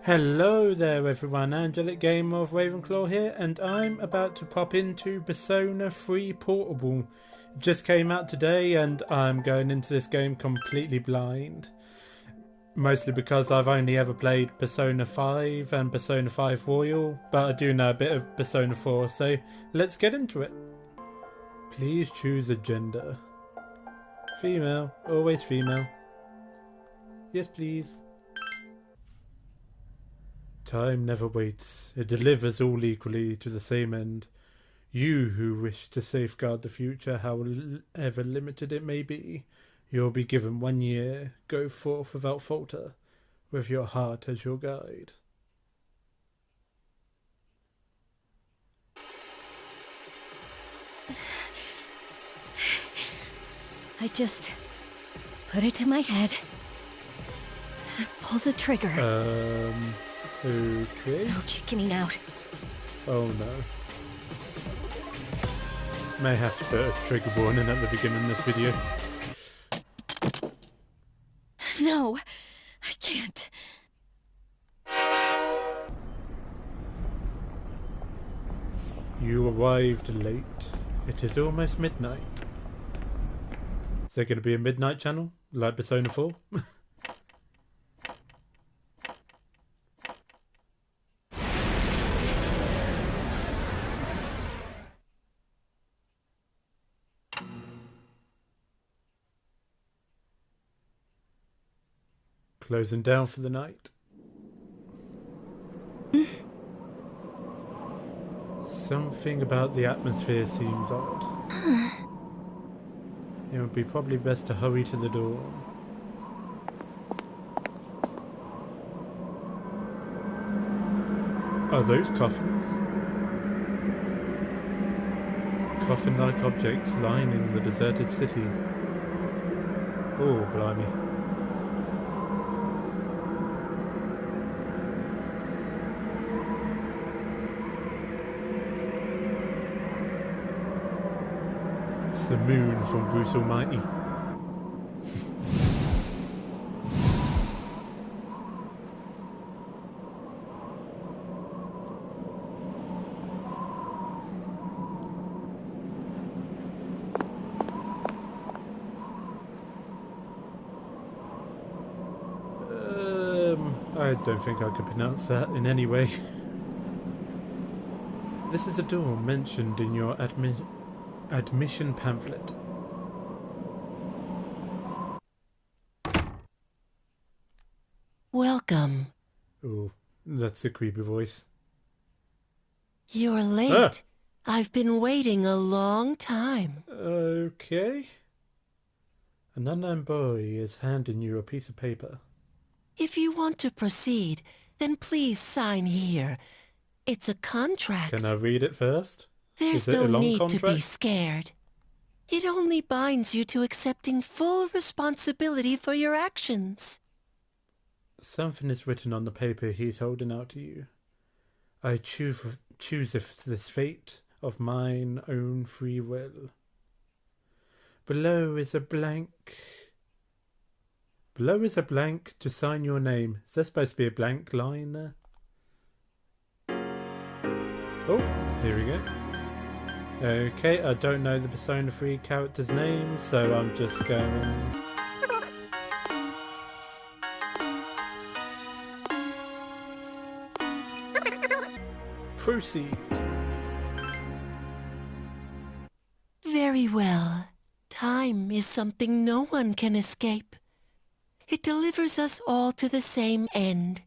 Hello there everyone, Angelic Gamer of Ravenclaw here, and I'm about to pop into Persona 3 Portable. It just came out today and I'm going into this game completely blind. Mostly because I've only ever played Persona 5 and Persona 5 Royal, but I do know a bit of Persona 4, so let's get into it. Please choose a gender. Female, always female. Yes please. Time never waits. It delivers all equally to the same end. You who wish to safeguard the future, however limited it may be, you'll be given 1 year. Go forth without falter, with your heart as your guide. I just put it to my head, pull the trigger. Okay. No chickening out. Oh no. May have to put a trigger warning at the beginning of this video. No, I can't. You arrived late. It is almost midnight. Is there going to be a midnight channel, like Persona 4? Closing down for the night. Something about the atmosphere seems odd. It would be probably best to hurry to the door. Are those coffins? Coffin-like objects lining the deserted city. Oh, blimey. It's the moon from Bruce Almighty. I don't think I could pronounce that in any way. This is a door mentioned in your admission pamphlet. Welcome. Oh, that's a creepy voice. You're late. I've been waiting a long time. Okay. An unknown boy is handing you a piece of paper. If you want to proceed, then please sign here. It's a contract. Can I read it first? There's Is it no a long need contract? to be scared. It only binds you to accepting full responsibility for your actions. Something is written on the paper he's holding out to you. I choose if this fate of mine own free will. Below is a blank to sign your name. Is there supposed to be a blank line there? Oh, here we go. Okay, I don't know the Persona 3 character's name, so I'm just going... Proceed. Very well. Time is something no one can escape. It delivers us all to the same end.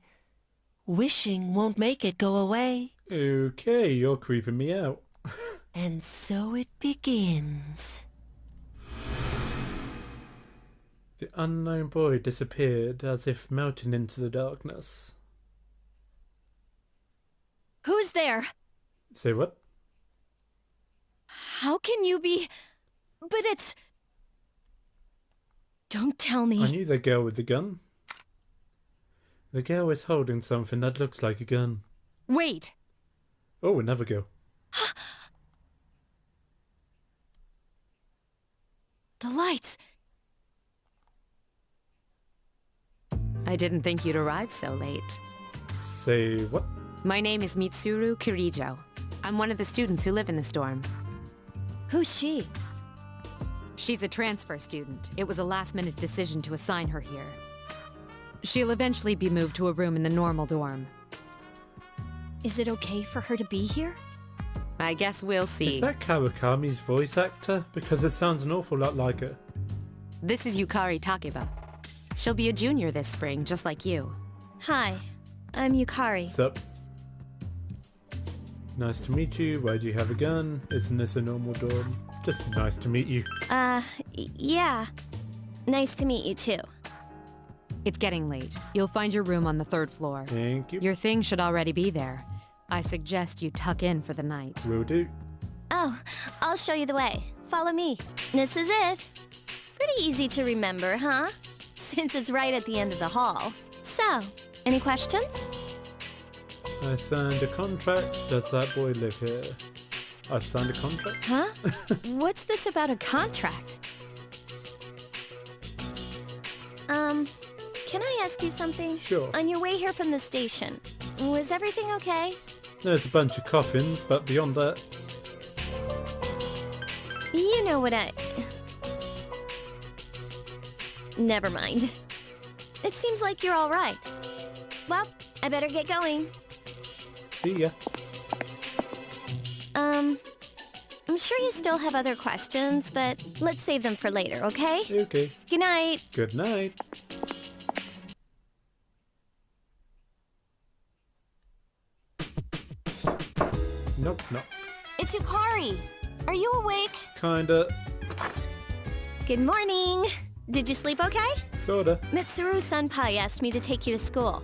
Wishing won't make it go away. Okay, you're creeping me out. And so it begins. The unknown boy disappeared as if melting into the darkness. Who's there? Say what? How can you be... But it's... Don't tell me. I knew the girl with the gun. The girl is holding something that looks like a gun. Wait. Oh, another girl. The lights. I didn't think you'd arrive so late. Say what? My name is Mitsuru Kirijo. I'm one of the students who live in this dorm. Who's she? She's a transfer student. It was a last-minute decision to assign her here. She'll eventually be moved to a room in the normal dorm. Is it okay for her to be here? I guess we'll see. Is that Kawakami's voice actor? Because it sounds an awful lot like her. This is Yukari Takeba. She'll be a junior this spring, just like you. Hi, I'm Yukari. Sup? Nice to meet you. Why do you have a gun? Isn't this a normal dorm? Just nice to meet you. Yeah. Nice to meet you too. It's getting late. You'll find your room on the 3rd floor. Thank you. Your things should already be there. I suggest you tuck in for the night. Will do. Oh, I'll show you the way. Follow me. This is it. Pretty easy to remember, huh? Since it's right at the end of the hall. So, any questions? I signed a contract. Does that boy live here? I signed a contract? Huh? What's this about a contract? Can I ask you something? Sure. On your way here from the station, was everything okay? There's a bunch of coffins, but beyond that... You know what Never mind. It seems like you're all right. Well, I better get going. See ya. I'm sure you still have other questions, but let's save them for later, okay? Okay. Good night. Good night. Knock knock. It's Yukari. Are you awake? Kinda. Good morning. Did you sleep okay? Sorta. Mitsuru-senpai asked me to take you to school.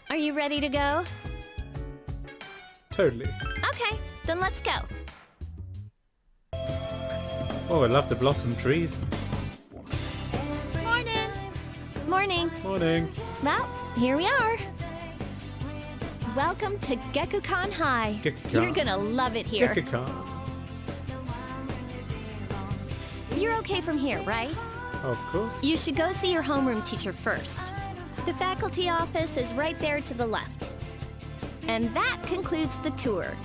Are you ready to go? Totally. Okay, then let's go. Oh, I love the blossom trees. Morning. Morning. Morning. Well, here we are. Welcome to Gekukan High. Gekukan. You're gonna love it here. Gekukan. You're okay from here, right? Of course. You should go see your homeroom teacher first. The faculty office is right there to the left. And that concludes the tour.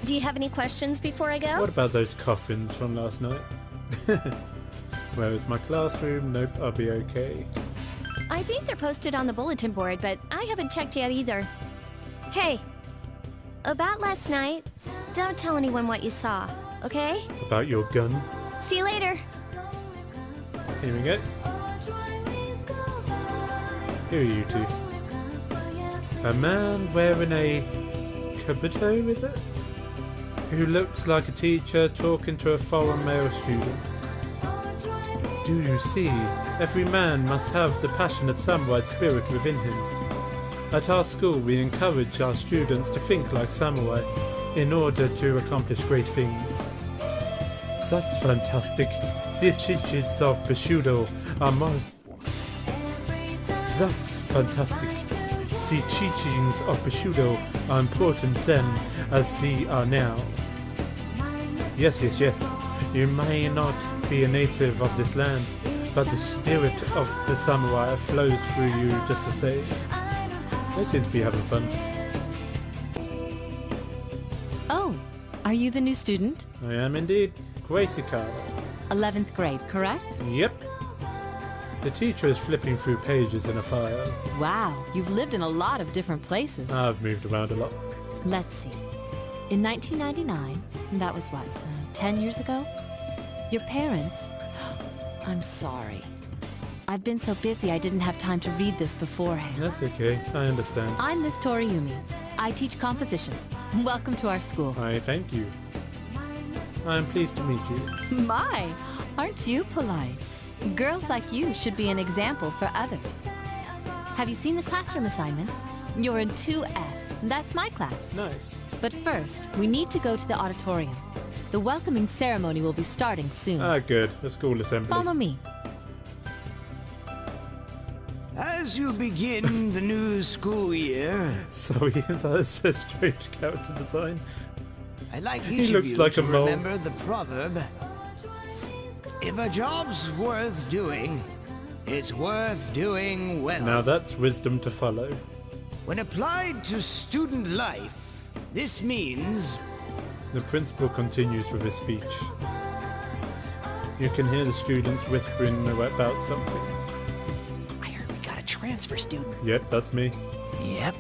Do you have any questions before I go? What about those coffins from last night? Where is my classroom? Nope, I'll be okay. I think they're posted on the bulletin board, but I haven't checked yet either. Hey, about last night, don't tell anyone what you saw, okay? About your gun? See you later. Here we go. Here are you two. A man wearing a kabuto, is it? Who looks like a teacher talking to a foreign male student. Do you see? Every man must have the passionate samurai spirit within him. At our school, we encourage our students to think like samurai in order to accomplish great things. That's fantastic. The teachings of Bushido are most... That's fantastic. The teachings of Bushido are important then as they are now. Yes. You may not be a native of this land, but the spirit of the samurai flows through you just the same. They seem to be having fun. Oh, are you the new student? I am indeed. Gracie-Kara. 11th grade, correct? Yep. The teacher is flipping through pages in a file. Wow, you've lived in a lot of different places. I've moved around a lot. Let's see. In 1999, that was what, 10 years ago? Your parents... I'm sorry. I've been so busy I didn't have time to read this beforehand. That's okay, I understand. I'm Miss Toriumi. I teach composition. Welcome to our school. I thank you. I am pleased to meet you. My, aren't you polite? Girls like you should be an example for others. Have you seen the classroom assignments? You're in 2F. That's my class. Nice. But first, we need to go to the auditorium. The welcoming ceremony will be starting soon. Ah, good. A school assembly. Follow me. As you begin the new school year, Sorry, that's a strange character design. I'd like He each of looks you like to a mole. remember the proverb, if a job's worth doing, it's worth doing well. Now that's wisdom to follow. When applied to student life, this means... The principal continues with his speech. You can hear the students whispering about something. I heard we got a transfer student. Yep, that's me. Yep,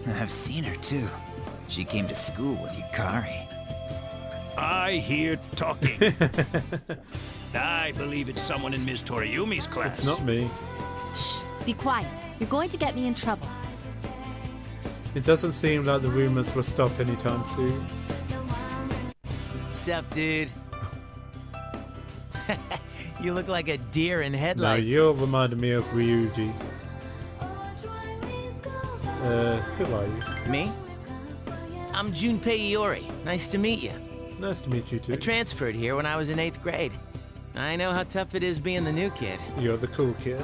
I've seen her too. She came to school with Yukari. I hear talking. I believe it's someone in Miss Toriumi's class. It's not me. Shh, be quiet. You're going to get me in trouble. It doesn't seem like the rumors will stop anytime soon. Sup, dude? You look like a deer in No, headlights. you're reminding me of Ryuji. Who are you? Me? I'm Junpei Iori. Nice to meet you. Nice to meet you too. I transferred here when I was in 8th grade. I know how tough it is being the new kid. You're the cool kid.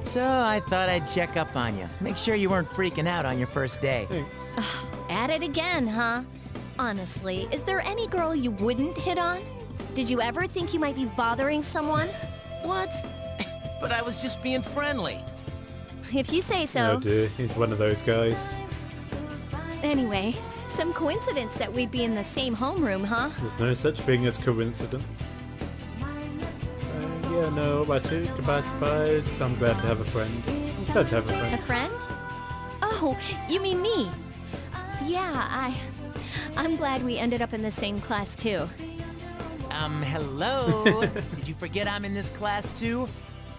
So I thought I'd check up on you. Make sure you weren't freaking out on your first day. Thanks. At it again, huh? Honestly, is there any girl you wouldn't hit on? Did you ever think you might be bothering someone? What? But I was just being friendly. If you say so. Oh dear, he's one of those guys. Anyway, some coincidence that we'd be in the same homeroom, huh? There's no such thing as coincidence. Yeah, no, I too. Goodbye, surprise. I'm glad to have a friend. I'm glad to have a A friend. friend? Oh, you mean me? Yeah, I'm glad we ended up in the same class too. Hello? Did you forget I'm in this class too?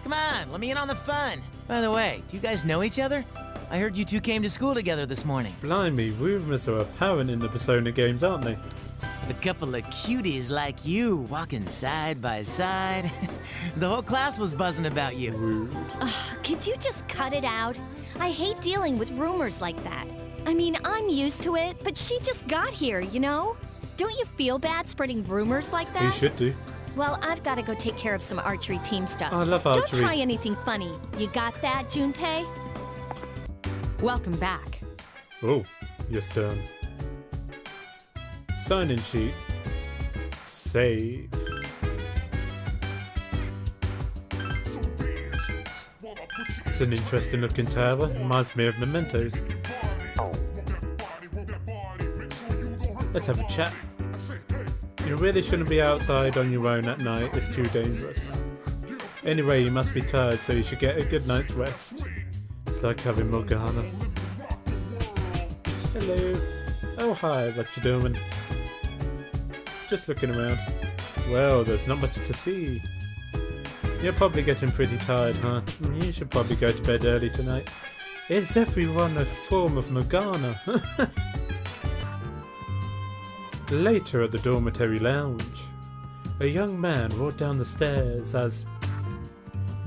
Come on, let me in on the fun. By the way, do you guys know each other? I heard you two came to school together this morning. Blimey, rumors are apparent in the Persona games, aren't they? A couple of cuties like you walking side by side. The whole class was buzzing about you. Rude. Could you just cut it out? I hate dealing with rumors like that. I mean, I'm used to it, but she just got here, you know? Don't you feel bad spreading rumors like You that? should do. Well, I've got to go take care of some archery team stuff. I love Don't archery. try anything funny. You got that, Junpei? Welcome back. Oh, you're stern. Sign-in sheet. Save. It's an interesting looking tower. Reminds me of Mementos. Let's have a chat. You really shouldn't be outside on your own at night. It's too dangerous. Anyway, you must be tired, so you should get a good night's rest. It's like having Morgana. Hello. Oh hi, what you doing? Just looking around. Well, there's not much to see. You're probably getting pretty tired, huh? You should probably go to bed early tonight. Is everyone a form of Morgana? Later at the dormitory lounge, a young man walked down the stairs as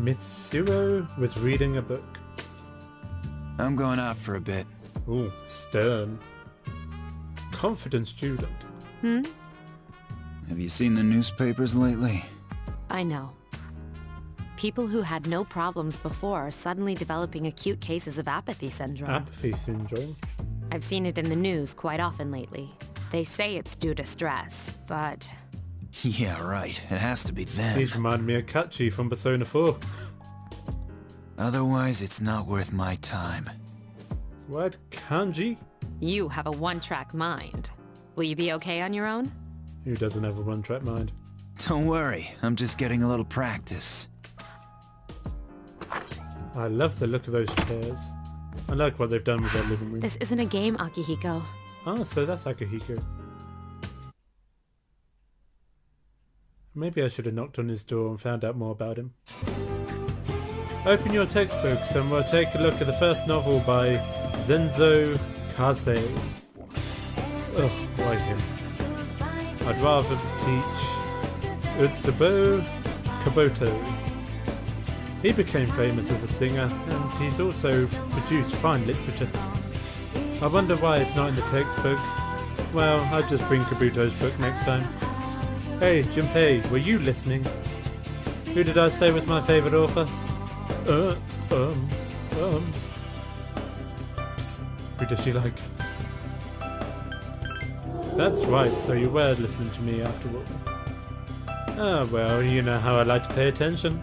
Mitsuro was reading a book. I'm going out for a bit. Ooh, stern. Confident student. Have you seen the newspapers lately? I know. People who had no problems before are suddenly developing acute cases of apathy syndrome. Apathy syndrome. I've seen it in the news quite often lately. They say it's due to stress, but... Yeah, right. It has to be them. He's reminded me of Kachi from Persona 4. Otherwise, it's not worth my time. What? Kanji? You have a one-track mind. Will you be okay on your own? Who doesn't have a one-track mind? Don't worry, I'm just getting a little practice. I love the look of those chairs. I like what they've done with their living room. This isn't a game, Akihiko. Ah, so that's Akihiko. Maybe I should have knocked on his door and found out more about him. Open your textbooks and we'll take a look at the first novel by Zenzo Kase. Ugh, why him? I'd rather teach Utsubo Kabuto. He became famous as a singer, and he's also produced fine literature. I wonder why it's not in the textbook. Well, I'll just bring Kabuto's book next time. Hey, Junpei, were you listening? Who did I say was my favourite author? Psst, who does she like? That's right, so you were listening to me after all. Ah, well, you know how I like to pay attention.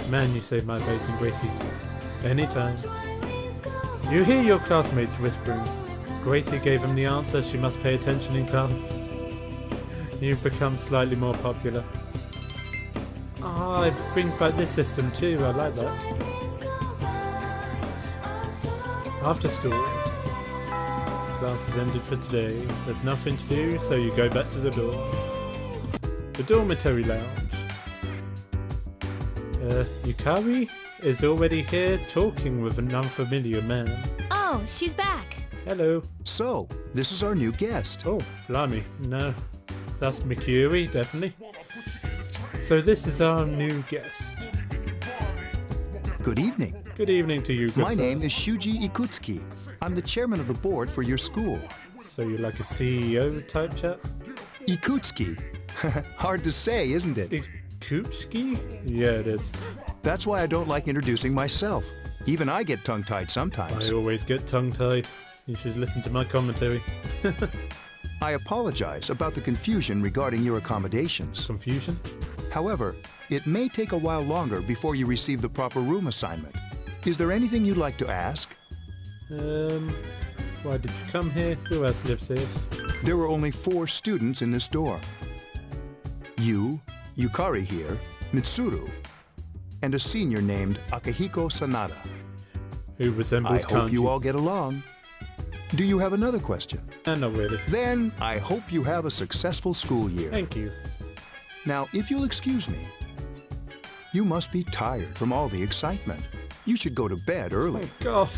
Man, you saved my bacon, Gracie. Anytime. You hear your classmates whispering. Gracie gave him the answer. She must pay attention in class. You've become slightly more popular. Ah, it brings back this system too. I like that. After school. Class has ended for today. There's nothing to do, so you go back to the dorm. The dormitory lounge. Yukari is already here talking with an unfamiliar man. Oh, she's back. Hello. So, this is our new guest. Oh, blimey. No. That's Mikuri, definitely. So this is our new guest. Good evening. Good evening to you, good My sir. name is Shuji Ikutsuki. I'm the chairman of the board for your school. So you're like a CEO type chap? Ikutsuki. Hard to say, isn't it? Ikutsuki? Yeah, it is. That's why I don't like introducing myself. Even I get tongue-tied sometimes. I always get tongue-tied. You should listen to my commentary. I apologize about the confusion regarding your accommodations. Confusion? However, it may take a while longer before you receive the proper room assignment. Is there anything you'd like to ask? Why did you come here? Who else lives here? There were only 4 students in this dorm. You, Yukari here, Mitsuru, and a senior named Akihiko Sanada. Who resembles I hope you Kanji. all get along. Do you have another question? Not really. Then I hope you have a successful school year. Thank you. Now, if you'll excuse me, you must be tired from all the excitement. You should go to bed early. Oh, God.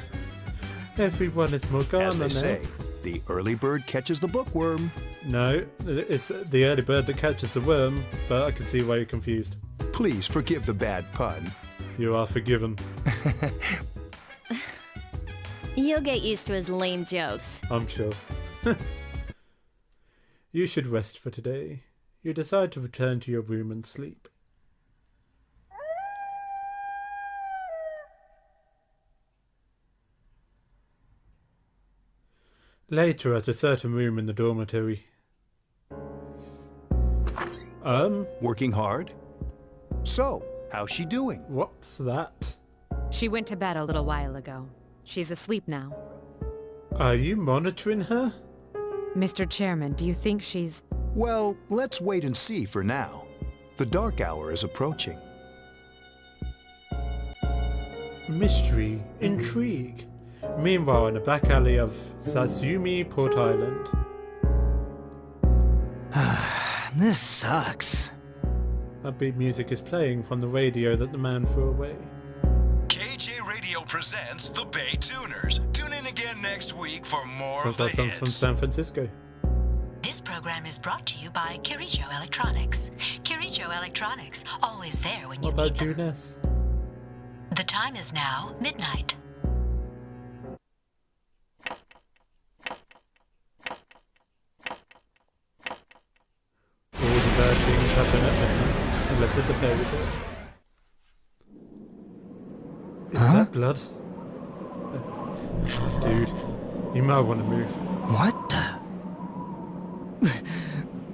Everyone is Morgana As they now. say, the early bird catches the bookworm. No, it's the early bird that catches the worm, but I can see why you're confused. Please forgive the bad pun. You are forgiven. You'll get used to his lame jokes. I'm sure. You should rest for today. You decide to return to your room and sleep. Later, at a certain room in the dormitory. Working hard? So, how's she doing? What's that? She went to bed a little while ago. She's asleep now. Are you monitoring her? Mr. Chairman, do you think she's... Well, let's wait and see for now. The dark hour is approaching. Mystery, intrigue. Meanwhile, in the back alley of Sazumi Port Island. This sucks. Upbeat music is playing from the radio that the man threw away. KJ Radio presents the Bay Tuners. Tune in again next week for more Sounds of like the something hits. from San Francisco. This program is brought to you by Kirijo Electronics. Kirijo Electronics, always there when you What about need them. Juness? The time is now midnight. All the bad things happen at midnight, unless it's a fairy tale. Is that blood? Dude, you might want to move. What the?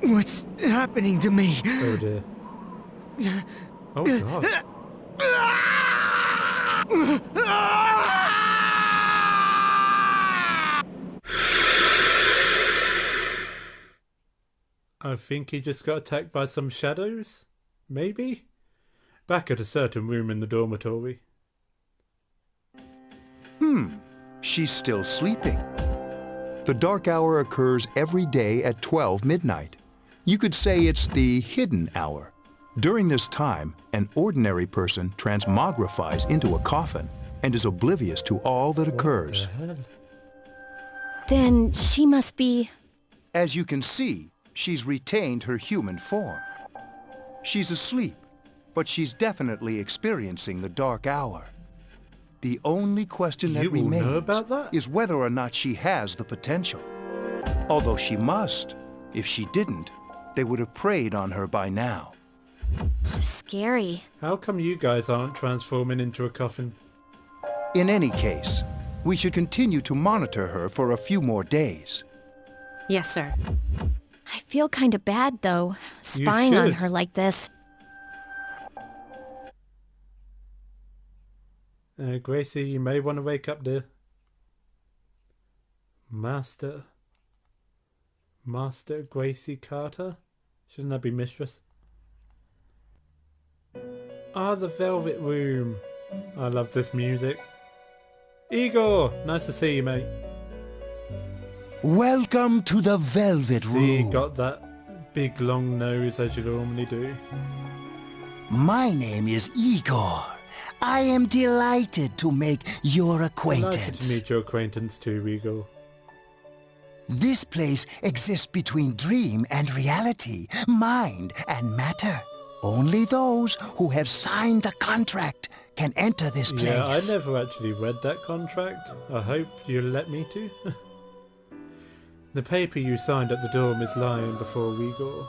What's happening to me? Oh dear. Oh god. I think he just got attacked by some shadows? Maybe? Back at a certain room in the dormitory. She's still sleeping. The dark hour occurs every day at 12 midnight. You could say it's the hidden hour. During this time, an ordinary person transmogrifies into a coffin and is oblivious to all that occurs. What the hell? Then she must be... As you can see, she's retained her human form. She's asleep, but she's definitely experiencing the dark hour. The only question that You all remains know about that? is whether or not she has the potential. Although she must. If she didn't, they would have preyed on her by now. scary. How come you guys aren't transforming into a coffin? In any case, we should continue to monitor her for a few more days. Yes, sir. I feel kinda bad, though, spying on should. her like this. Gracie, you may want to wake up, dear. Master Gracie Carter? Shouldn't that be Mistress? Ah, the Velvet Room. I love this music. Igor, nice to see you, mate. Welcome to the Velvet See, Room. got that big long nose as you normally do. My name is Igor. I am delighted to make your acquaintance. Delighted to meet your acquaintance too, Igor. This place exists between dream and reality, mind and matter. Only those who have signed the contract can enter this place. Yeah, I never actually read that contract. I hope you'll let me to. The paper you signed at the dorm is lying before Igor.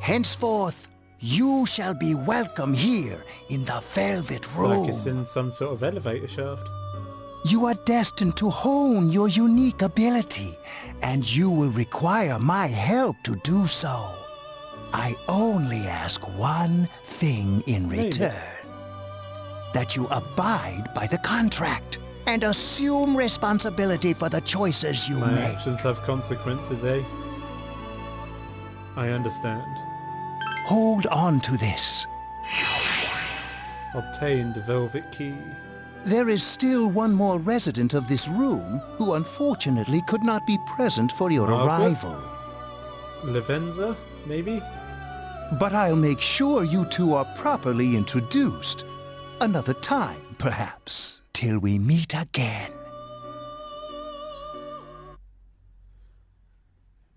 Henceforth, you shall be welcome here in the Velvet Room. Like it's in some sort of elevator shaft. You are destined to hone your unique ability, and you will require my help to do so. I only ask one thing in return. That you abide by the contract and assume responsibility for the choices you My make. actions have consequences, eh? I understand. Hold on to this. Obtain the velvet key. There is still one more resident of this room who unfortunately could not be present for your arrival. Lavenza, maybe? But I'll make sure you two are properly introduced. Another time, perhaps, till we meet again.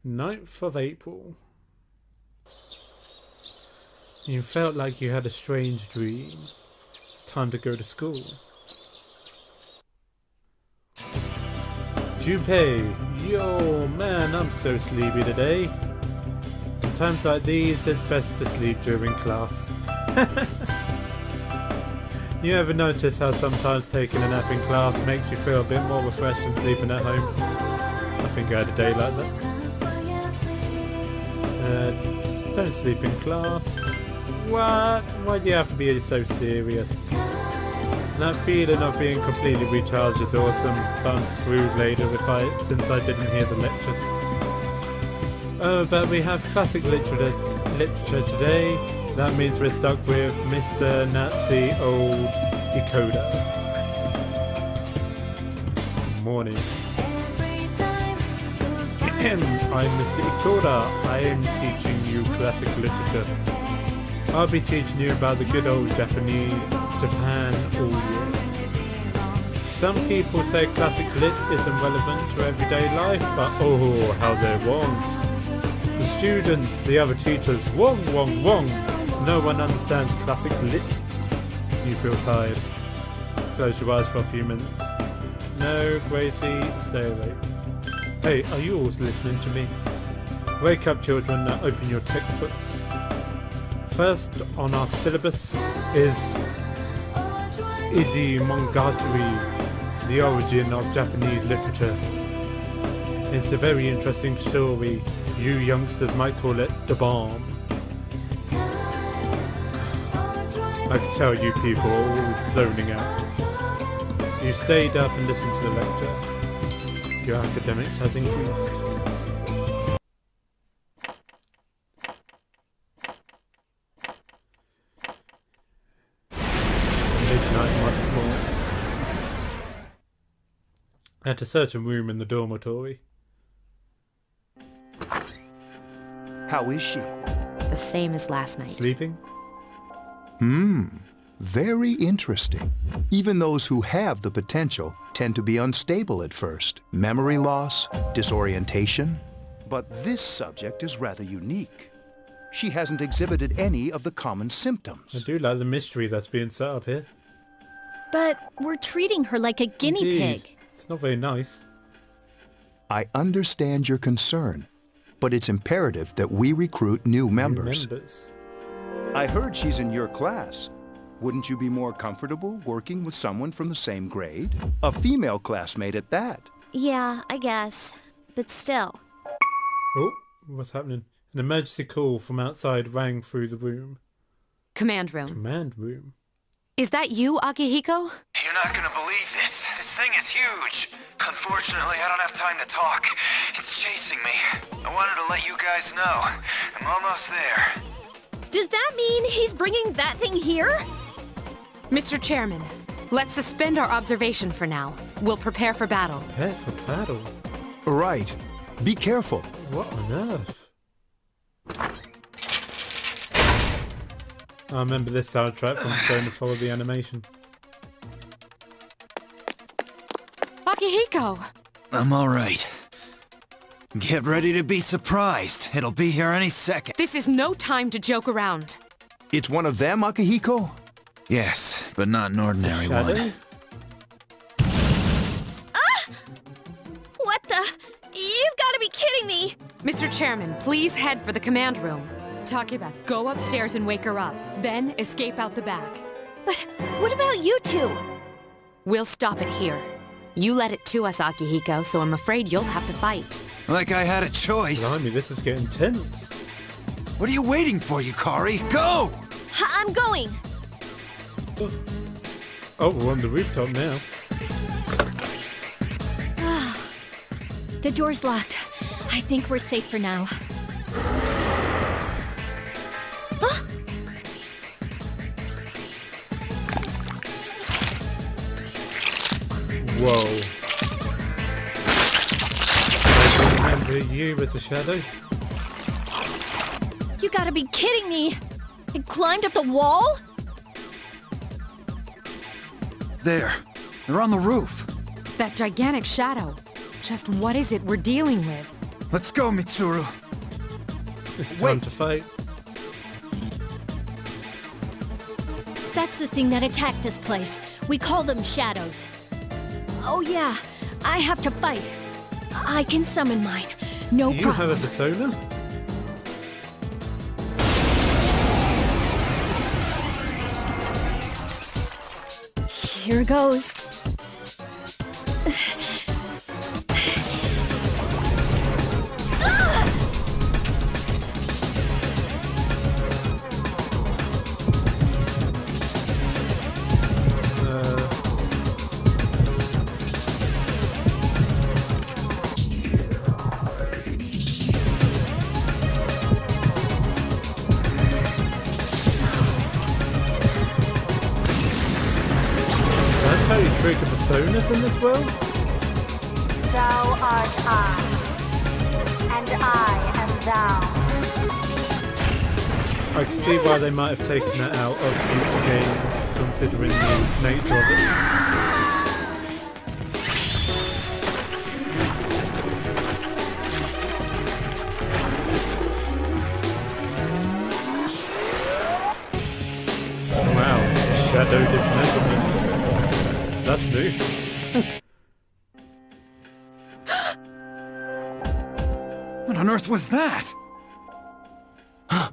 9th of April. You felt like you had a strange dream. It's time to go to school. Junpei, yo man, I'm so sleepy today. In times like these, it's best to sleep during class. You ever notice how sometimes taking a nap in class makes you feel a bit more refreshed than sleeping at home? I think I had a day like that. Don't sleep in class. What? Why do you have to be so serious? That feeling of being completely recharged is awesome, but I'm screwed later since I didn't hear the lecture. Oh, but we have classic literature today. That means we're stuck with Mr. Nazi Old Decoder. Morning. I'm Mr. Ikoda. I am teaching you classic literature. I'll be teaching you about the good old Japan all year. Some people say classic lit isn't relevant to everyday life, but oh, how they're wrong. The students, the other teachers, wrong. No one understands classic lit. You feel tired. Close your eyes for a few minutes. No, Gracie, stay awake. Hey, are you all listening to me? Wake up, children, now open your textbooks. First on our syllabus is Izimongatari, the origin of Japanese literature. It's a very interesting story. You youngsters might call it the bomb. I can tell you people are all zoning out. You stayed up and listened to the lecture. Your academics has increased. Once more. At a certain room in the dormitory. How is she? The same as last night. Sleeping? Very interesting. Even those who have the potential tend to be unstable at first. Memory loss, disorientation. But this subject is rather unique. She hasn't exhibited any of the common symptoms. I do like the mystery that's being set up here. But we're treating her like a guinea Indeed. pig. It's not very nice. I understand your concern, but it's imperative that we recruit new members. I heard she's in your class. Wouldn't you be more comfortable working with someone from the same grade? A female classmate at that. Yeah, I guess. But still. Oh, what's happening? An emergency call from outside rang through the room. Command room. Command room? Is that you, Akihiko? You're not gonna believe this. This thing is huge. Unfortunately, I don't have time to talk. It's chasing me. I wanted to let you guys know. I'm almost there. Does that mean he's bringing that thing here? Mr. Chairman, let's suspend our observation for now. We'll prepare for battle. Prepare for battle? Right. Be careful. What on earth? I remember this soundtrack from Persona 4, the animation. Akihiko! I'm all right. Get ready to be surprised. It'll be here any second. This is no time to joke around. It's one of them, Akihiko? Yes, but not an ordinary one. What the? You've got to be kidding me! Mr. Chairman, please head for the command room. Takeba, go upstairs and wake her up. Then escape out the back. But what about you two? We'll stop it here. You led it to us, Akihiko, so I'm afraid you'll have to fight. Like I had a choice. Blimey, this is getting tense. What are you waiting for, Yukari? Go! I'm going! Oh, we're on the rooftop now. The door's locked. I think we're safe for now. Huh? Whoa. I remember you as a shadow. You gotta be kidding me! It climbed up the wall? There. They're on the roof. That gigantic shadow. Just what is it we're dealing with? Let's go, Mitsuru. It's time to fight. That's the thing that attacked this place. We call them shadows. Oh yeah, I have to fight. I can summon mine. No You problem. have a persona? Here goes. Trick of personas in this world? Thou art I, and I am thou. I can see why they might have taken that out of future games, considering the nature of it. Wow, shadow dismemberment. That's new. What on earth was that? I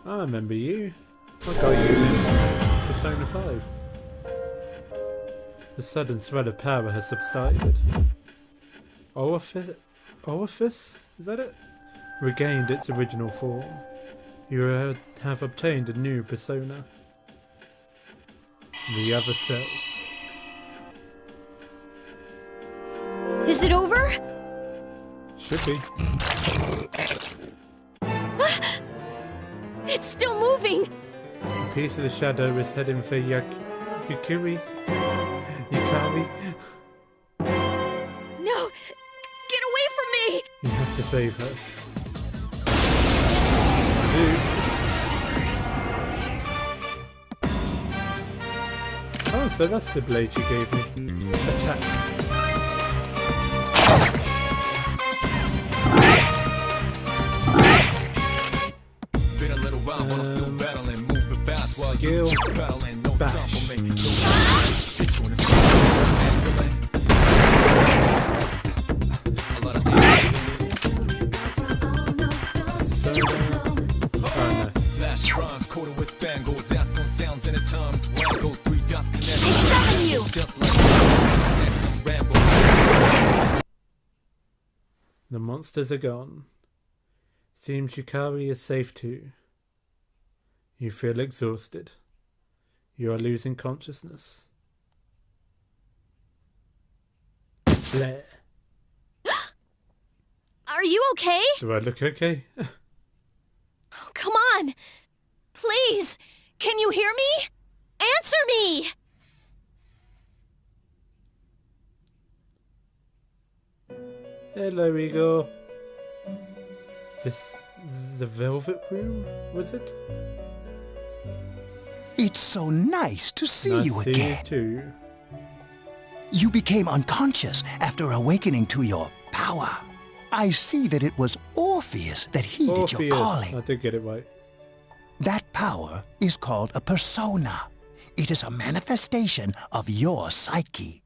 remember you. I got you in Persona 5. The sudden threat of power has subsided. Orifice? Is that it? Regained its original form. You have obtained a new persona. The other self. Is it over? Should be. It's still moving! A piece of the shadow is heading for Yukari. No! Get away from me! You have to save her. Oh, so that's the blade you gave me. Attack. Been a little while, but I'm still battling, moving fast while skill you battling. No bash. time for me. I summon you! The monsters are gone. Seems Yukari is safe too. You feel exhausted. You are losing consciousness. Blair. Are you okay? Do I look okay? Oh, come on! Please! Can you hear me? Answer me! Hello, Igor. The Velvet Room, was it? It's so nice to see Nice you to see again. you too. You became unconscious after awakening to your power. I see that it was Orpheus that heeded your calling. I did get it right. That power is called a persona. It is a manifestation of your psyche.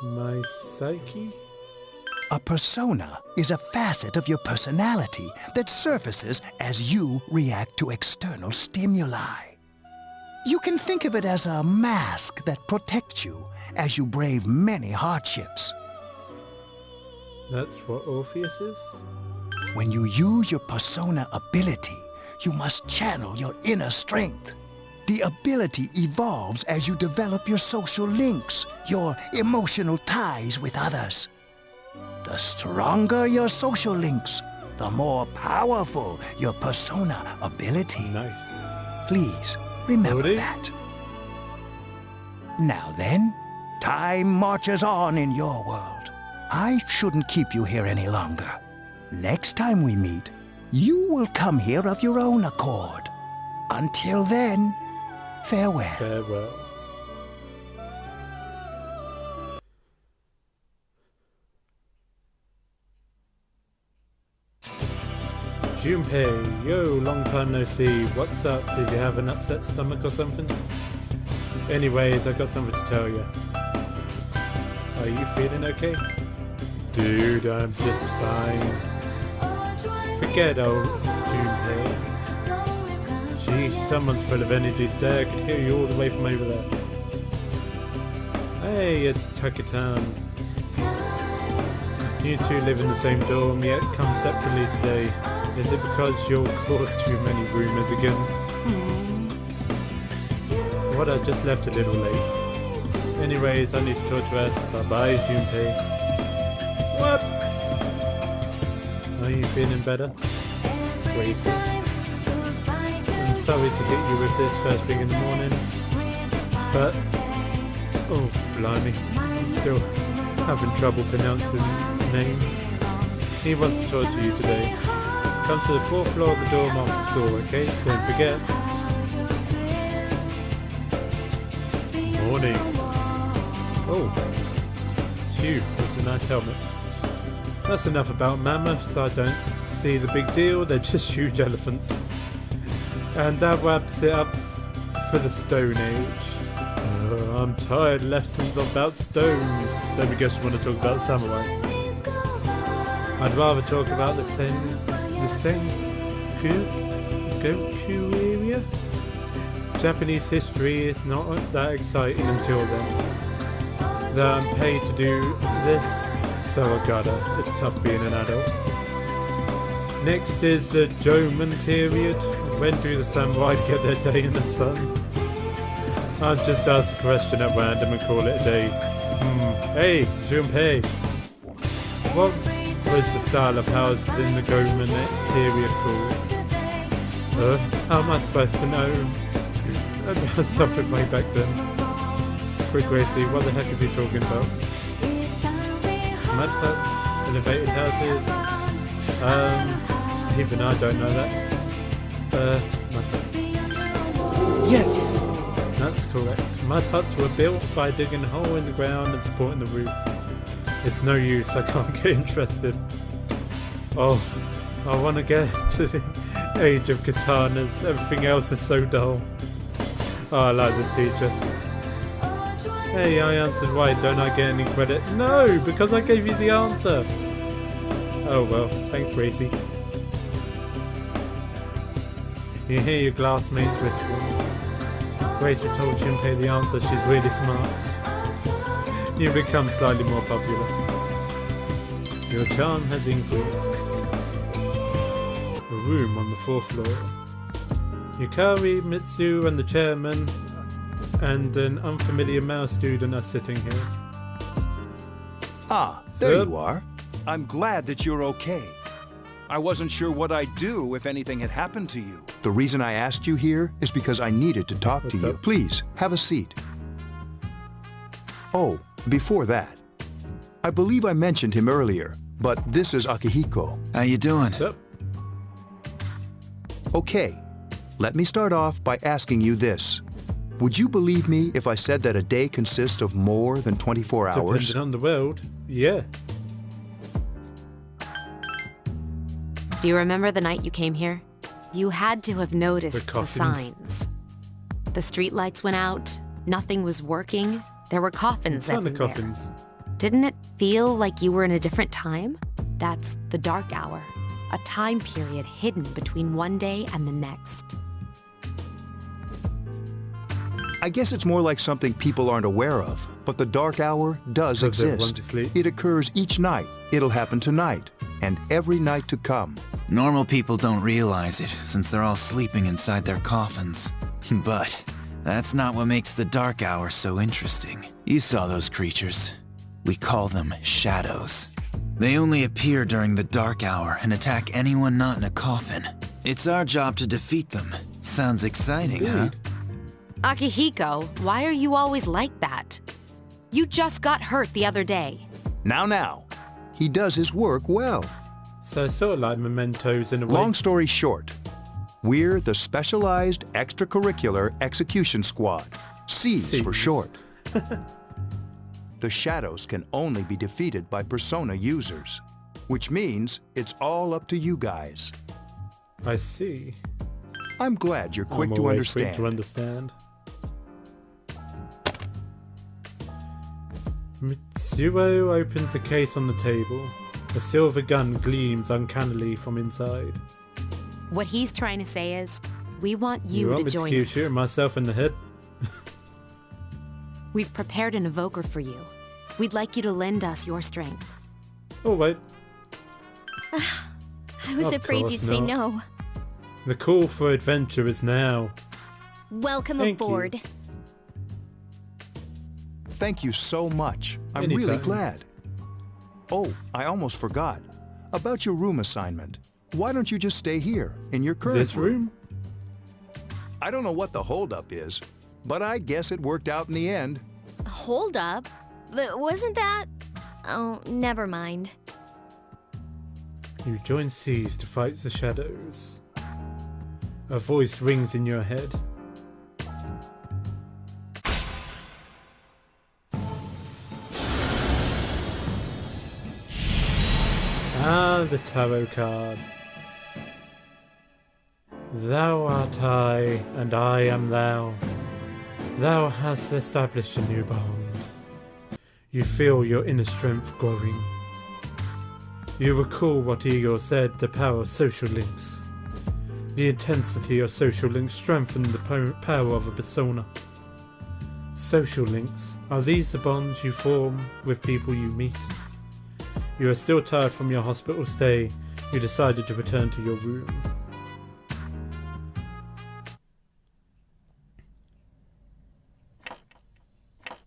My psyche? A persona is a facet of your personality that surfaces as you react to external stimuli. You can think of it as a mask that protects you as you brave many hardships. That's what Orpheus is? When you use your persona ability, you must channel your inner strength. The ability evolves as you develop your social links, your emotional ties with others. The stronger your social links, the more powerful your persona ability. Nice. Please remember that. Now then, time marches on in your world. I shouldn't keep you here any longer. Next time we meet, you will come here of your own accord. Until then, farewell. Farewell. Junpei, yo, long time no see. What's up? Did you have an upset stomach or something? Anyways, I got something to tell you. Are you feeling okay? Dude, I'm just fine. Forget old Junpei. Geez, someone's full of energy today. I could hear you all the way from over there. Hey, it's Tuckertown. You two live in the same dorm, yet come separately today. Is it because you'll cause too many rumours again? What, I just left a little late. Anyways, I need to talk to her. Bye-bye, Junpei. What? Are you feeling better? Gracie? I'm sorry to hit you with this first thing in the morning, but... oh, blimey. I'm still having trouble pronouncing names. He wants to talk to you today. Come to the 4th floor of the dorm after school, okay? Don't forget. Morning. Oh. Phew, with the nice helmet. That's enough about mammoths. I don't see the big deal. They're just huge elephants. And that wraps it up for the Stone Age. I'm tired. Lessons about stones. Let me guess you want to talk about samurai. I'd rather talk about the Goku area? Japanese history is not that exciting until then. Though I'm paid to do this, so I gotta. It's tough being an adult. Next is the Jomon period. When do the samurai get their day in the sun? I'll just ask a question at random and call it a day. Hey, Junpei. What was the style of houses in the Goemon period called? How am I supposed to know about something way back then? Quick, Gracie, what the heck is he talking about? Mud huts? Elevated houses? Even I don't know that. Mud huts. Yes! That's correct. Mud huts were built by digging a hole in the ground and supporting the roof. It's no use, I can't get interested. Oh, I want to get to the age of katanas. Everything else is so dull. Oh, I like this teacher. Hey, I answered right. Don't I get any credit? No, because I gave you the answer. Oh well, thanks, Gracie. You hear your classmates whispering. Gracie told Junpei the answer. She's really smart. You become slightly more popular. Your charm has increased. A room on the 4th floor. Yukari, Mitsu, and the chairman, and an unfamiliar male student are sitting here. Ah, there you are. I'm glad that you're okay. I wasn't sure what I'd do if anything had happened to you. The reason I asked you here is because I needed to talk to you. Please, have a seat. Oh, before that, I believe I mentioned him earlier, but this is Akihiko. How you doing? What's up? Okay, let me start off by asking you this. Would you believe me if I said that a day consists of more than 24 hours? Depending on the world, yeah. Do you remember the night you came here? You had to have noticed the signs. The streetlights went out, nothing was working, there were coffins everywhere. Coffins. Didn't it feel like you were in a different time? That's the dark hour, a time period hidden between one day and the next. I guess it's more like something people aren't aware of, but the dark hour does exist. It occurs each night. It'll happen tonight, and every night to come. Normal people don't realize it, since they're all sleeping inside their coffins. But that's not what makes the dark hour so interesting. You saw those creatures. We call them shadows. They only appear during the dark hour and attack anyone not in a coffin. It's our job to defeat them. Sounds exciting, huh? Akihiko, why are you always like that? You just got hurt the other day. Now. He does his work well. So sort of like mementos in a way. Long story short, we're the Specialized Extracurricular Execution Squad. C's for short. The shadows can only be defeated by Persona users, which means it's all up to you guys. I see. I'm glad you're quick to understand. Mitsuo opens a case on the table. A silver gun gleams uncannily from inside. What he's trying to say is, we want you to join keep us. shooting myself in the head? We've prepared an evoker for you. We'd like you to lend us your strength. Oh, wait. I was afraid you'd say no. The call for adventure is now. Welcome aboard. Thank you so much. I'm really glad. Oh, I almost forgot. About your room assignment. Why don't you just stay here, in your current room? I don't know what the holdup is, but I guess it worked out in the end. Hold up? Wasn't that... Oh, never mind. You join C's to fight the shadows. A voice rings in your head. Ah, the tarot card. Thou art I, and I am thou. Thou hast established a new bond. You feel your inner strength growing. You recall what Igor said, the power of social links. The intensity of social links strengthen the power of a persona. Social links, are these the bonds you form with people you meet? You are still tired from your hospital stay. You decided to return to your room.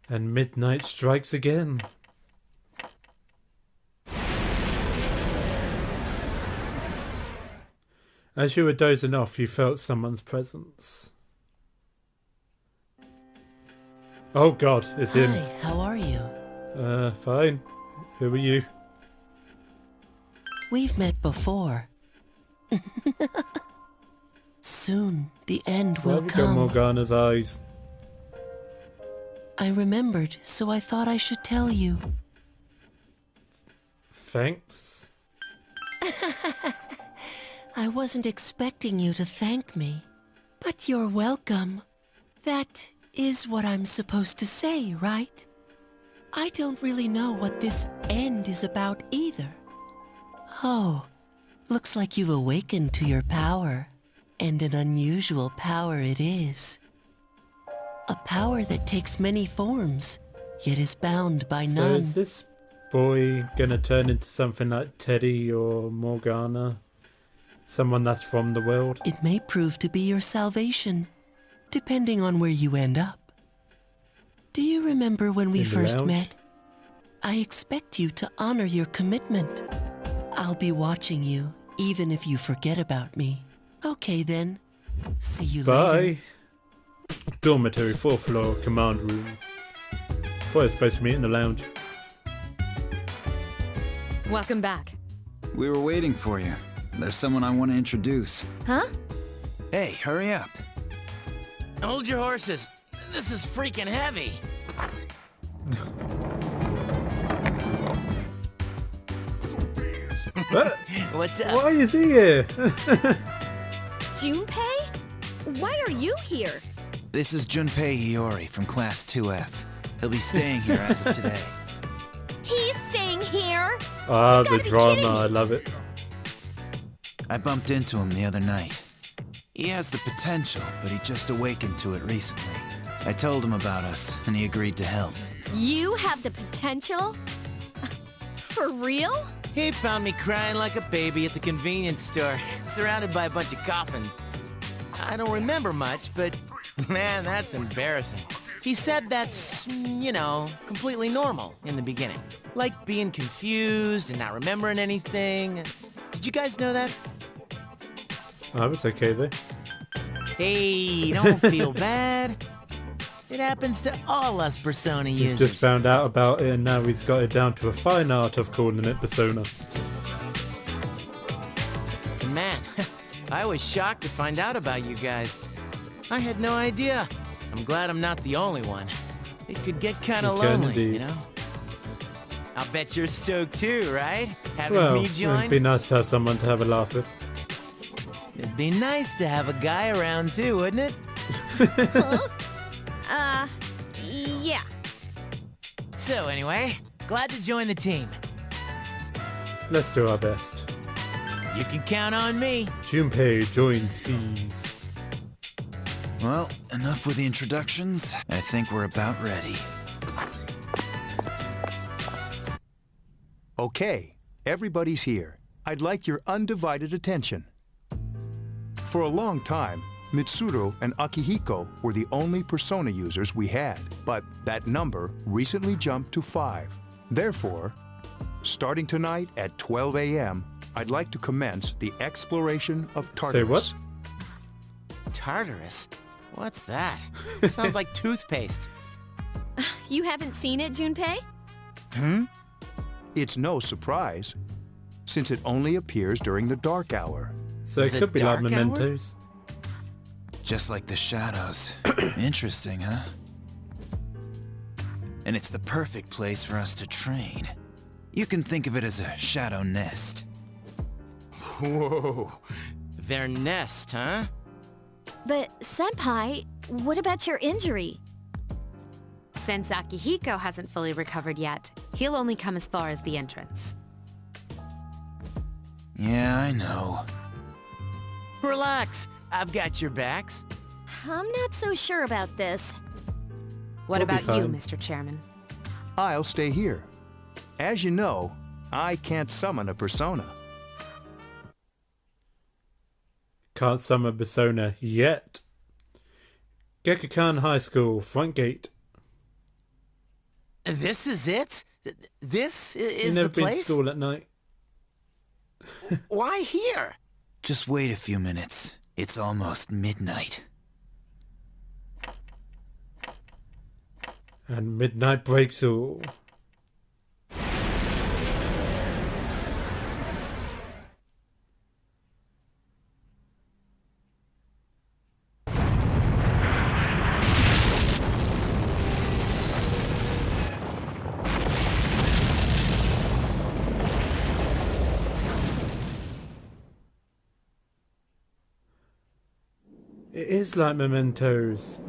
And midnight strikes again. As you were dozing off, you felt someone's presence. Oh God, it's him. Hi, how are you? Fine. Who are you? We've met before. Soon, the end will come. Morgana's eyes. I remembered, so I thought I should tell you. Thanks. I wasn't expecting you to thank me, but you're welcome. That is what I'm supposed to say, right? I don't really know what this end is about either. Oh, looks like you've awakened to your power, and an unusual power it is. A power that takes many forms, yet is bound by none. So is this boy gonna turn into something like Teddy or Morgana? Someone that's from the world. It may prove to be your salvation, depending on where you end up. Do you remember when we In the first lounge? met? I expect you to honor your commitment. I'll be watching you, even if you forget about me. Okay then. See you later. Bye. Dormitory, 4th floor, command room. Thought I was supposed to meet in the lounge. Welcome back. We were waiting for you. There's someone I want to introduce. Huh? Hey, hurry up. Hold your horses. This is freaking heavy. What? What's up? Why is he here? Junpei? Why are you here? This is Junpei Hiyori from Class 2F. He'll be staying here as of today. He's staying here? Ah, You the gotta be drama, kidding me. I love it. I bumped into him the other night. He has the potential, but he just awakened to it recently. I told him about us, and he agreed to help. You have the potential? For real? He found me crying like a baby at the convenience store, surrounded by a bunch of coffins. I don't remember much, but man, that's embarrassing. He said that's, you know, completely normal in the beginning. Like being confused and not remembering anything. Did you guys know that? I was okay though. Hey, don't feel bad. It happens to all us Persona He's users. just found out about it and now he's got it down to a fine art of calling it Persona. Man, I was shocked to find out about you guys. I had no idea. I'm glad I'm not the only one. It could get kind of It can lonely, indeed. you know? I'll bet you're stoked too, right? Having Well, me join? it'd be nice to have someone to have a laugh with. It'd be nice to have a guy around too, wouldn't it? Yeah. So anyway, glad to join the team. Let's do our best. You can count on me. Junpei joins Seas. Well, enough with the introductions. I think we're about ready. Okay, everybody's here. I'd like your undivided attention. For a long time, Mitsuru and Akihiko were the only Persona users we had, but that number recently jumped to 5. Therefore, starting tonight at 12 a.m., I'd like to commence the exploration of Tartarus. Say what? Tartarus? What's that? Sounds like toothpaste. You haven't seen it, Junpei? It's no surprise, since it only appears during the dark hour. So it The could be like dark hour? Mementos. Just like the shadows. Interesting, huh? And it's the perfect place for us to train. You can think of it as a shadow nest. Whoa. Their nest, huh? But, Senpai, what about your injury? Since Akihiko hasn't fully recovered yet, he'll only come as far as the entrance. Yeah, I know. Relax, I've got your backs. I'm not so sure about this. What We'll be about you, fine. Mr. Chairman? I'll stay here. As you know, I can't summon a persona. Can't summon Persona yet. Gekukan High School, front gate. This is it? This is You've never the been to place? school at night. Why here? Just wait a few minutes. It's almost midnight. And midnight breaks all. It is like Mementos.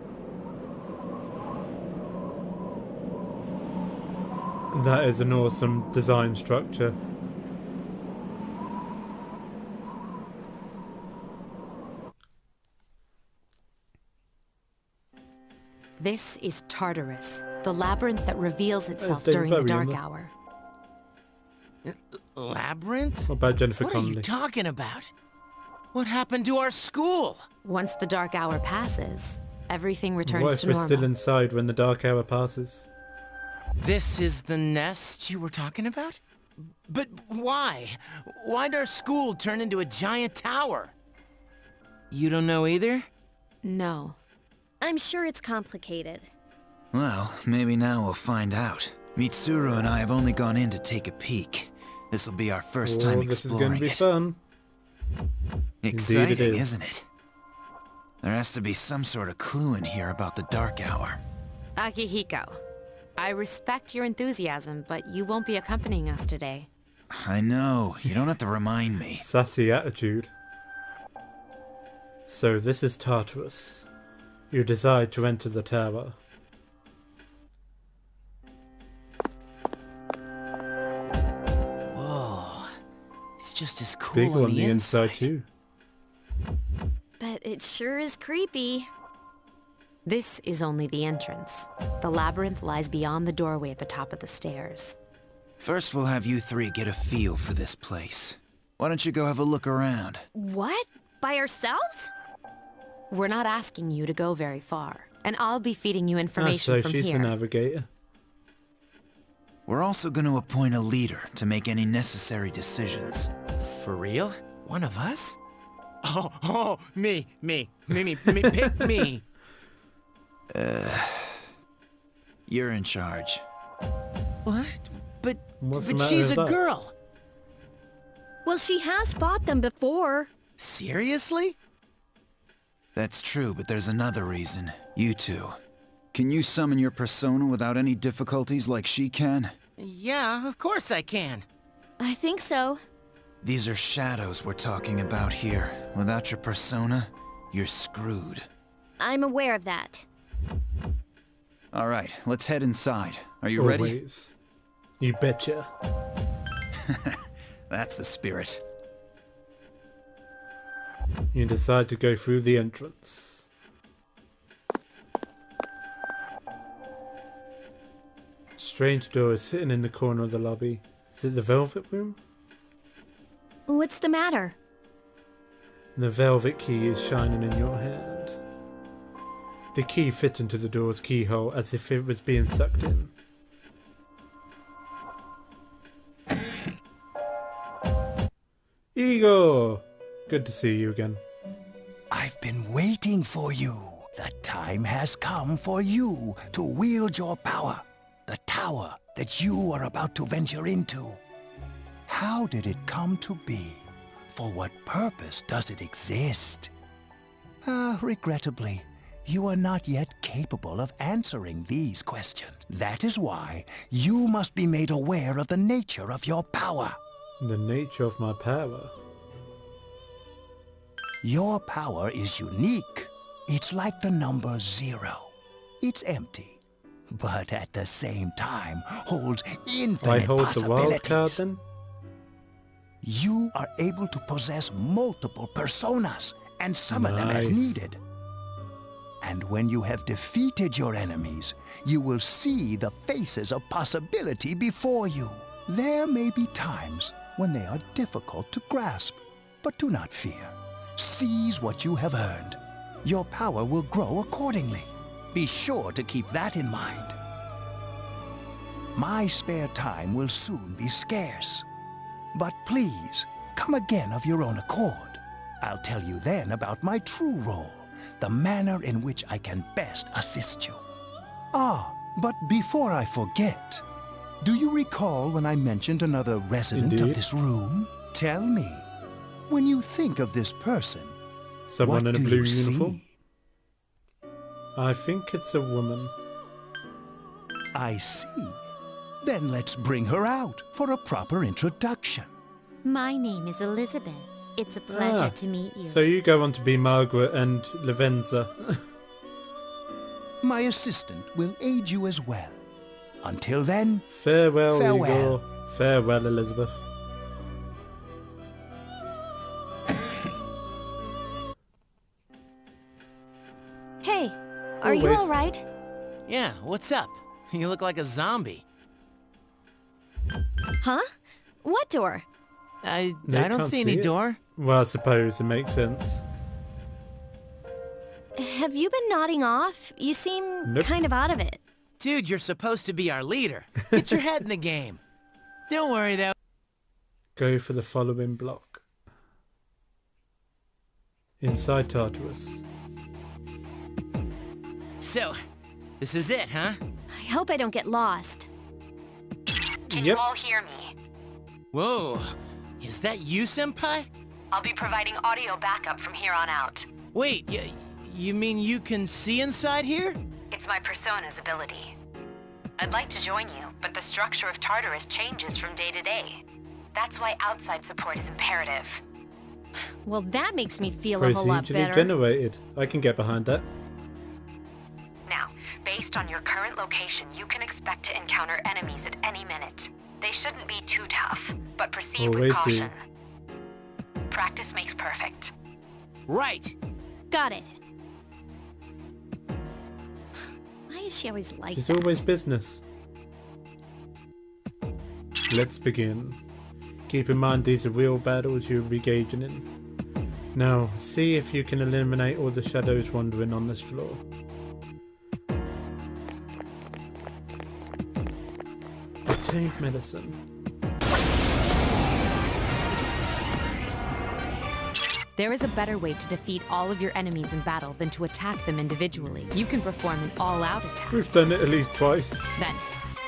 That is an awesome design structure. This is Tartarus, the labyrinth that reveals itself David during the Bowie, dark remember? hour. Labyrinth? What about Jennifer What are you Connelly? talking about? What happened to our school? Once the dark hour passes, everything returns What if to we're normal. still inside when the dark hour passes? This is the nest you were talking about? But why? Why'd our school turn into a giant tower? You don't know either? No. I'm sure it's complicated. Well, maybe now we'll find out. Mitsuru and I have only gone in to take a peek. This'll be our first time exploring this is going to be fun. Exciting, Indeed it is. isn't it? There has to be some sort of clue in here about the dark hour. Akihiko, I respect your enthusiasm, but you won't be accompanying us today. I know, you don't have to remind me. Sassy attitude. So this is Tartarus. You decide to enter the tower. Whoa. It's just as cool Big on on the inside too. But it sure is creepy. This is only the entrance. The labyrinth lies beyond the doorway at the top of the stairs. First we'll have you three get a feel for this place. Why don't you go have a look around? What? By ourselves? We're not asking you to go very far, and I'll be feeding you information So from she's here. the navigator. We're also going to appoint a leader to make any necessary decisions. For real? One of us? Oh, me, pick me. You're in charge. What? But What's the matter she's with a that? girl. Well, she has fought them before. Seriously? That's true, but there's another reason. You two. Can you summon your persona without any difficulties like she can? Yeah, of course I can. I think so. These are shadows we're talking about here. Without your persona, you're screwed. I'm aware of that. All right, let's head inside. Are you ready? Always. You betcha. That's the spirit. You decide to go through the entrance. A strange door is sitting in the corner of the lobby. Is it the Velvet Room? What's the matter? The velvet key is shining in your hand. The key fit into the door's keyhole as if it was being sucked in. Igor! Good to see you again. I've been waiting for you. The time has come for you to wield your power. The tower that you are about to venture into. How did it come to be? For what purpose does it exist? Regrettably, you are not yet capable of answering these questions. That is why you must be made aware of the nature of your power. The nature of my power. Your power is unique. It's like the number 0. It's empty, but at the same time holds infinite I hold the possibilities. wild card then? You are able to possess multiple personas and summon them as Nice. needed. And when you have defeated your enemies, you will see the faces of possibility before you. There may be times when they are difficult to grasp, but do not fear. Seize what you have earned. Your power will grow accordingly. Be sure to keep that in mind. My spare time will soon be scarce. But please, come again of your own accord. I'll tell you then about my true role, the manner in which I can best assist you. But before I forget, do you recall when I mentioned another resident Indeed. of this room? Tell me, when you think of this person, Someone what in a do blue you uniform? see? I think it's a woman. I see. Then let's bring her out for a proper introduction. My name is Elizabeth. It's a pleasure to meet you. So you go on to be Margaret and Lavenza. My assistant will aid you as well. Until then, Farewell, Farewell. Igor. Farewell, Elizabeth. Hey, are you Always. all right? Yeah, what's up? You look like a zombie. Huh? What door? I They don't can't see any see it. door. Well, I suppose it makes sense. Have you been nodding off? You seem kind of out of it. Dude, you're supposed to be our leader. Get your head in the game. Don't worry, though. Go for the following block. Inside Tartarus. So, this is it, huh? I hope I don't get lost. Can you all hear me? Whoa, is that you, Senpai? I'll be providing audio backup from here on out. Wait, you mean you can see inside here? It's my persona's ability. I'd like to join you, but the structure of Tartarus changes from day to day. That's why outside support is imperative. Well, that makes me feel a whole lot Procedurally better. generated. I can get behind that. Now, based on your current location, you can expect to encounter enemies at any minute. They shouldn't be too tough, but proceed with Always caution. Practice makes perfect. Right. Got it. Why is she always like She's that? always business. Let's begin. Keep in mind these are real battles you'll be gauging in. Now, see if you can eliminate all the shadows wandering on this floor. Obtained medicine. There is a better way to defeat all of your enemies in battle than to attack them individually. You can perform an all-out attack. We've done it at least twice. Then,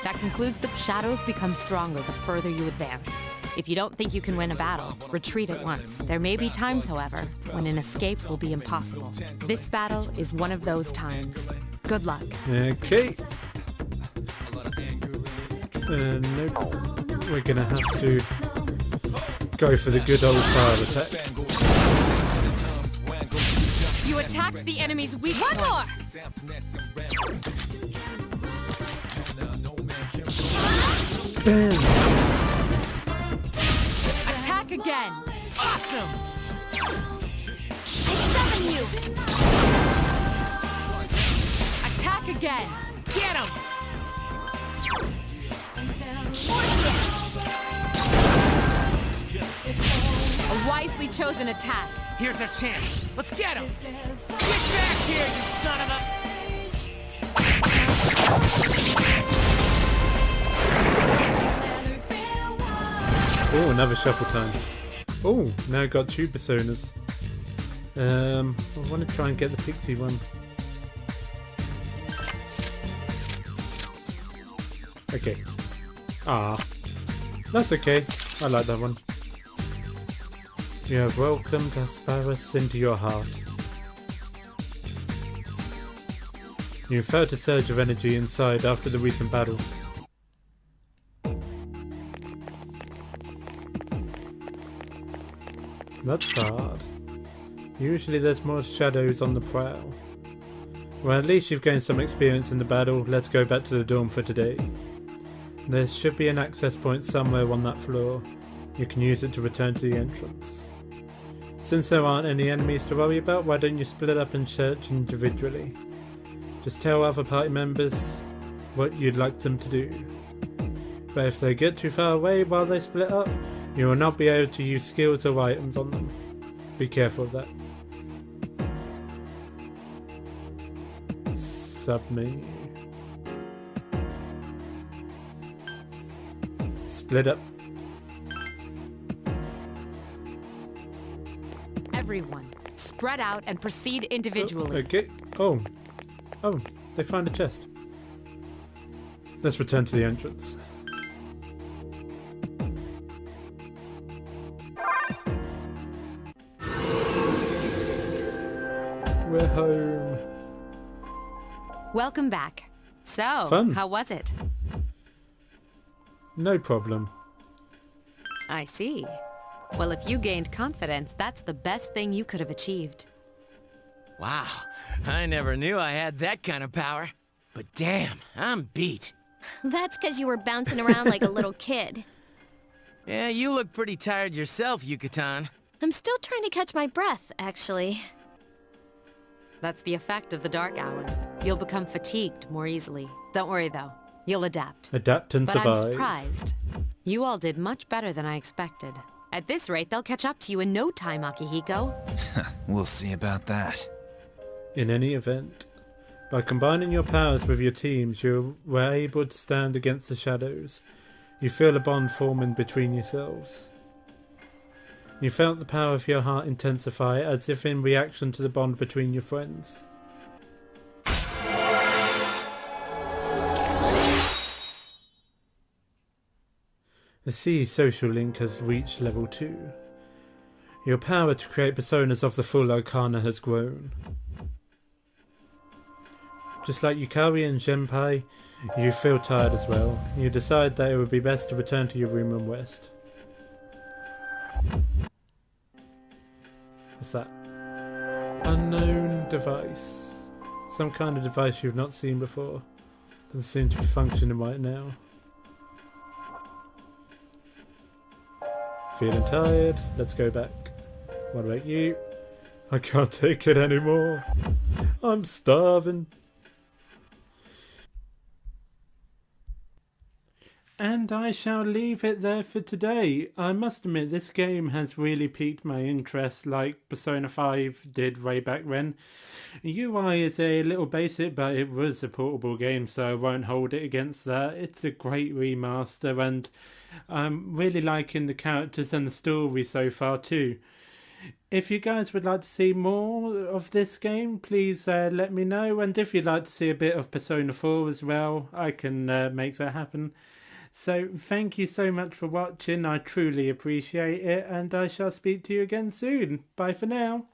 that concludes the shadows become stronger the further you advance. If you don't think you can win a battle, retreat at once. There may be times, however, when an escape will be impossible. This battle is one of those times. Good luck. Okay. Nope. We're gonna have to go for the good old fire attack. You attacked the enemy's weak point. One more! Bam! Attack again! Awesome! I summon you! Attack again! Get him! A wisely chosen attack. Here's our chance. Let's get him! Get back here, you son of a... Oh, another shuffle time. Oh, now I've got two personas. I want to try and get the pixie one. Okay. Ah, that's okay. I like that one. You have welcomed Asparus into your heart. You felt a surge of energy inside after the recent battle. That's hard. Usually there's more shadows on the prowl. Well, at least you've gained some experience in the battle. Let's go back to the dorm for today. There should be an access point somewhere on that floor. You can use it to return to the entrance. Since there aren't any enemies to worry about, why don't you split up and search individually? Just tell other party members what you'd like them to do. But if they get too far away while they split up, you will not be able to use skills or items on them. Be careful of that. Submenu. Split up. Everyone, spread out and proceed individually. Okay. Oh, they found a chest. Let's return to the entrance. We're home. Welcome back. So, Fun. how was it? No problem. I see. Well, if you gained confidence, that's the best thing you could have achieved. Wow, I never knew I had that kind of power. But damn, I'm beat. That's because you were bouncing around like a little kid. Yeah, you look pretty tired yourself, Yucatan. I'm still trying to catch my breath, actually. That's the effect of the dark hour. You'll become fatigued more easily. Don't worry, though. You'll adapt. Adapt and But survive. I'm surprised. You all did much better than I expected. At this rate, they'll catch up to you in no time, Akihiko. We'll see about that. In any event, by combining your powers with your teams, you were able to stand against the shadows. You feel a bond forming between yourselves. You felt the power of your heart intensify as if in reaction to the bond between your friends. The C social link has reached level 2. Your power to create personas of the full arcana has grown. Just like Yukari and Genpai, you feel tired as well. You decide that it would be best to return to your room and rest. What's that? Unknown device. Some kind of device you've not seen before. Doesn't seem to be functioning right now. Feeling tired? Let's go back. What about you? I can't take it anymore. I'm starving. And I shall leave it there for today. I must admit, this game has really piqued my interest like Persona 5 did way back when. UI is a little basic, but it was a portable game, so I won't hold it against that. It's a great remaster, and I'm really liking the characters and the story so far too. If you guys would like to see more of this game, please let me know. And if you'd like to see a bit of Persona 4 as well, I can make that happen. So thank you so much for watching. I truly appreciate it, and I shall speak to you again soon. Bye for now.